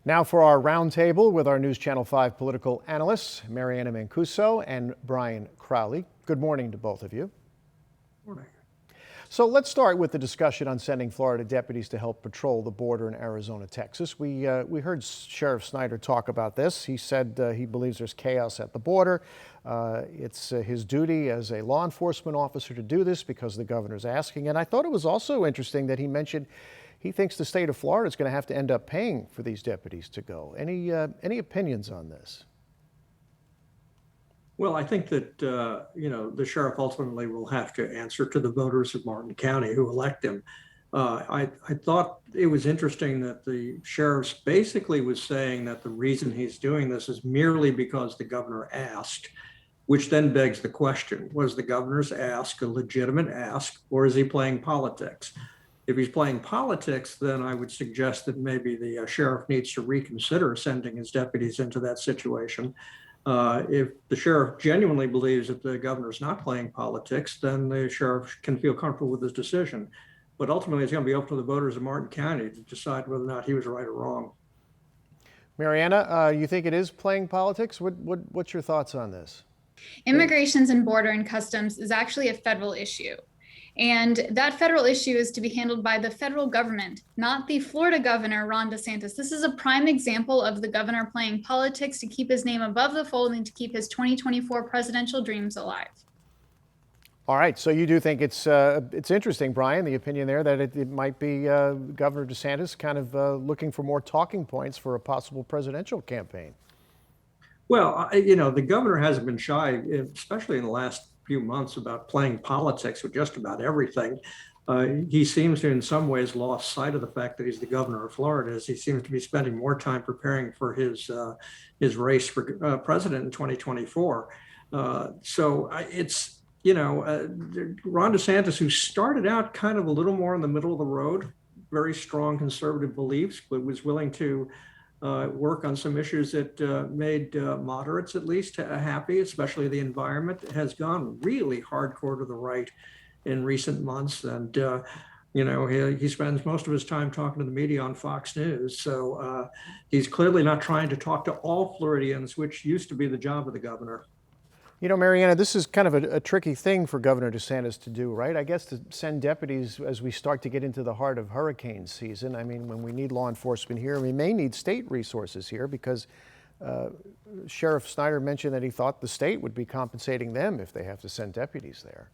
Now for our roundtable with our News Channel 5 political analysts, Mary Anna Mancuso and Brian Crowley. Good morning to both of you. Morning. So let's start with the discussion on sending Florida deputies to help patrol the border in Arizona, Texas. We heard Sheriff Snyder talk about this. He said he believes there's chaos at the border. It's his duty as a law enforcement officer to do this because the governor's asking. And I thought it was also interesting that he mentioned he thinks the state of Florida is going to have to end up paying for these deputies to go. Any opinions on this? Well, I think that, the sheriff ultimately will have to answer to the voters of Martin County who elect him. I thought it was interesting that the sheriff basically was saying that the reason he's doing this is merely because the governor asked, which then begs the question, was the governor's ask a legitimate ask, or is he playing politics? If he's playing politics, then I would suggest that maybe the sheriff needs to reconsider sending his deputies into that situation. If the sheriff genuinely believes that the governor's not playing politics, then the sheriff can feel comfortable with his decision. But ultimately, it's going to be up to the voters of Martin County to decide whether or not he was right or wrong. Mary Anna, you think it is playing politics? What's your thoughts on this? Immigrations and border and customs is actually a federal issue. And that federal issue is to be handled by the federal government, not the Florida governor, Ron DeSantis. This is a prime example of the governor playing politics to keep his name above the fold and to keep his 2024 presidential dreams alive. All right, so you do think it's interesting, Brian, the opinion there that it might be Governor DeSantis kind of looking for more talking points for a possible presidential campaign. Well, the governor hasn't been shy, especially in the last few months, about playing politics with just about everything. He seems to, in some ways, lost sight of the fact that he's the governor of Florida, as he seems to be spending more time preparing for his race for president in 2024. So it's, Ron DeSantis, who started out kind of a little more in the middle of the road, very strong conservative beliefs, but was willing to work on some issues that made moderates at least happy, especially the environment, has gone really hardcore to the right in recent months. And, he spends most of his time talking to the media on Fox News. So he's clearly not trying to talk to all Floridians, which used to be the job of the governor. You know, Mary Anna, this is kind of a tricky thing for Governor DeSantis to do, right? I guess to send deputies as we start to get into the heart of hurricane season. I mean, when we need law enforcement here, we may need state resources here because Sheriff Snyder mentioned that he thought the state would be compensating them if they have to send deputies there.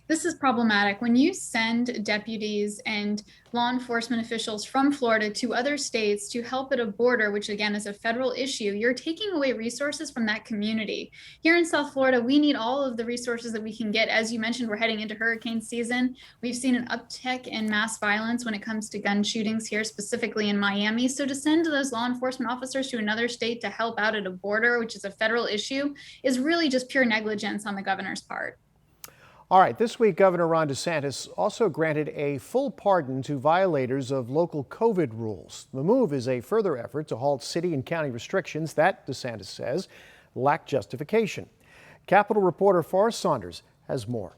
This is problematic. When you send deputies and law enforcement officials from Florida to other states to help at a border, which again is a federal issue, you're taking away resources from that community. Here in South Florida, we need all of the resources that we can get. As you mentioned, we're heading into hurricane season. We've seen an uptick in mass violence when it comes to gun shootings here, specifically in Miami. So to send those law enforcement officers to another state to help out at a border, which is a federal issue, is really just pure negligence on the governor's part. All right, this week, Governor Ron DeSantis also granted a full pardon to violators of local COVID rules. The move is a further effort to halt city and county restrictions that, DeSantis says, lack justification. Capitol reporter Forrest Saunders has more.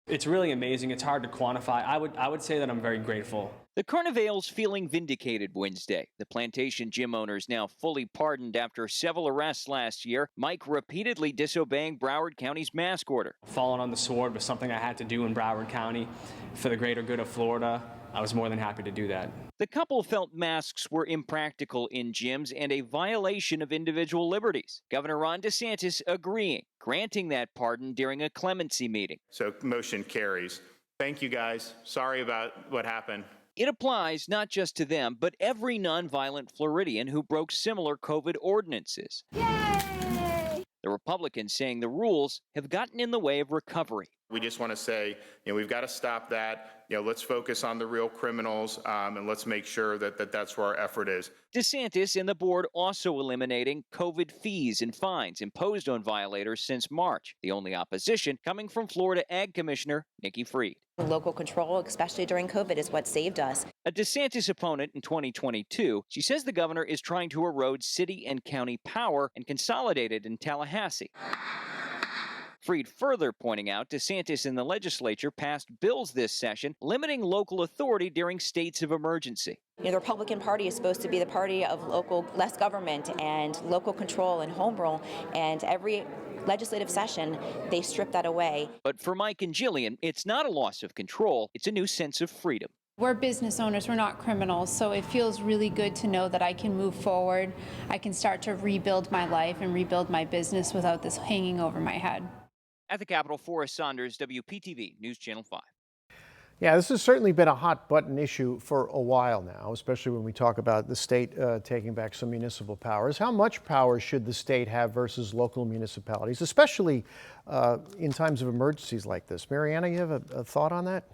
It's really amazing. It's hard to quantify. I would say that I'm very grateful. The Carnivale's feeling vindicated Wednesday. The plantation gym owners now fully pardoned after several arrests last year. Mike repeatedly disobeying Broward County's mask order. Falling on the sword was something I had to do in Broward County for the greater good of Florida. I was more than happy to do that. The couple felt masks were impractical in gyms and a violation of individual liberties. Governor Ron DeSantis agreeing, granting that pardon during a clemency meeting. So motion carries. Thank you, guys. Sorry about what happened. It applies not just to them, but every nonviolent Floridian who broke similar COVID ordinances. Yay! The Republicans saying the rules have gotten in the way of recovery. We just want to say, we've got to stop that. Let's focus on the real criminals and let's make sure that that's where our effort is. DeSantis and the board also eliminating COVID fees and fines imposed on violators since March. The only opposition coming from Florida Ag Commissioner Nikki Fried. Local control, especially during COVID, is what saved us. A DeSantis opponent in 2022, she says the governor is trying to erode city and county power and consolidate it in Tallahassee. Freed further pointing out DeSantis and the legislature passed bills this session limiting local authority during states of emergency. The Republican Party is supposed to be the party of less government and local control and home rule, and every legislative session, they strip that away. But for Mike and Jillian, it's not a loss of control, it's a new sense of freedom. We're business owners, we're not criminals, so it feels really good to know that I can move forward. I can start to rebuild my life and rebuild my business without this hanging over my head. At the Capitol, Forrest Saunders, WPTV News Channel 5. Yeah, this has certainly been a hot button issue for a while now, especially when we talk about the state taking back some municipal powers. How much power should the state have versus local municipalities, especially in times of emergencies like this? Mary Anna, you have a thought on that?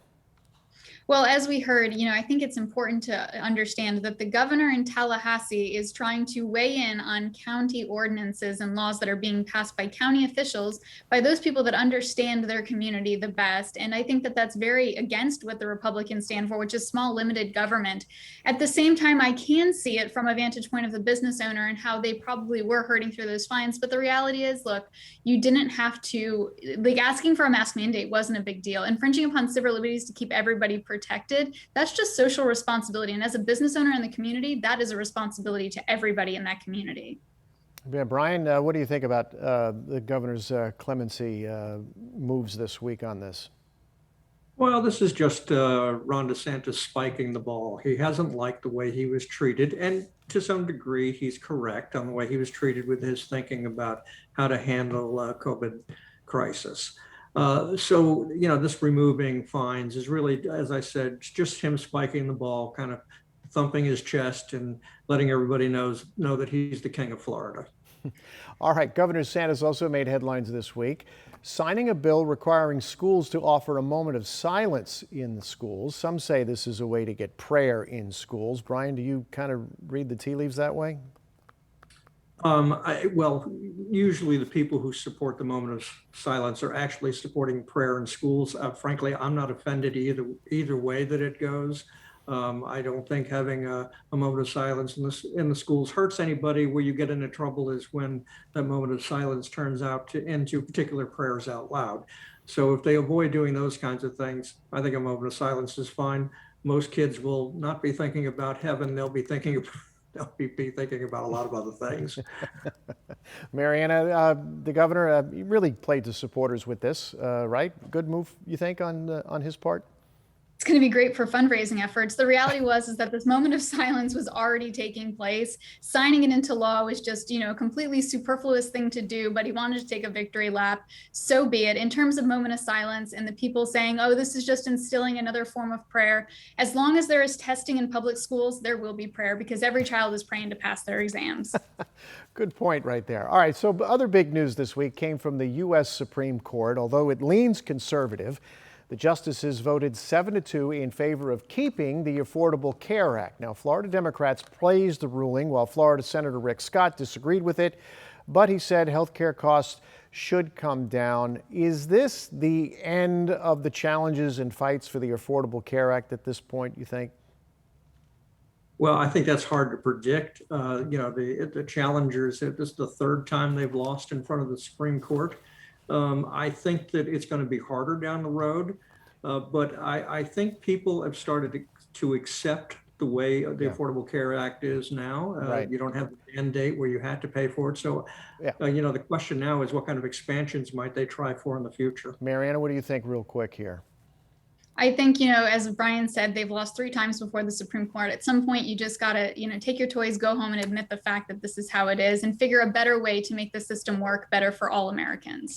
Well, as we heard, I think it's important to understand that the governor in Tallahassee is trying to weigh in on county ordinances and laws that are being passed by county officials, by those people that understand their community the best. And I think that that's very against what the Republicans stand for, which is small, limited government. At the same time, I can see it from a vantage point of the business owner and how they probably were hurting through those fines. But the reality is, look, you didn't have to, asking for a mask mandate wasn't a big deal. Infringing upon civil liberties to keep everybody protected, that's just social responsibility. And as a business owner in the community, that is a responsibility to everybody in that community. Yeah, Brian, what do you think about the governor's clemency moves this week on this? Well, this is just Ron DeSantis spiking the ball. He hasn't liked the way he was treated, and to some degree, he's correct on the way he was treated with his thinking about how to handle COVID crisis. So, this removing fines is really, as I said, just him spiking the ball, kind of thumping his chest and letting everybody know that he's the king of Florida. All right, Governor DeSantis also made headlines this week, signing a bill requiring schools to offer a moment of silence in the schools. Some say this is a way to get prayer in schools. Brian, do you kind of read the tea leaves that way? Well, usually the people who support the moment of silence are actually supporting prayer in schools. Frankly, I'm not offended either way that it goes. I don't think having a moment of silence in the schools hurts anybody. Where you get into trouble is when that moment of silence turns out into particular prayers out loud. So if they avoid doing those kinds of things, I think a moment of silence is fine. Most kids will not be thinking about heaven. They'll be thinking about a lot of other things. Mary Anna, the governor really played to supporters with this, right? Good move, you think, on his part? It's going to be great for fundraising efforts. The reality is that this moment of silence was already taking place. Signing it into law was just, a completely superfluous thing to do, but he wanted to take a victory lap. So be it. In terms of moment of silence and the people saying, oh, this is just instilling another form of prayer, as long as there is testing in public schools, there will be prayer because every child is praying to pass their exams. Good point right there. All right, so other big news this week came from the U.S. Supreme Court. Although it leans conservative, the justices voted 7-2 in favor of keeping the Affordable Care Act. Now, Florida Democrats praised the ruling, while Florida Senator Rick Scott disagreed with it, but he said health care costs should come down. Is this the end of the challenges and fights for the Affordable Care Act at this point, you think? Well, I think that's hard to predict. The challengers, this is the third time they've lost in front of the Supreme Court. I think that it's going to be harder down the road, but I think people have started to accept the way the Affordable Care Act is now. Right. You don't have the mandate where you had to pay for it. So, the question now is what kind of expansions might they try for in the future? Mary Anna, what do you think real quick here? I think, as Brian said, they've lost 3 times before the Supreme Court. At some point, you just got to, take your toys, go home and admit the fact that this is how it is and figure a better way to make the system work better for all Americans.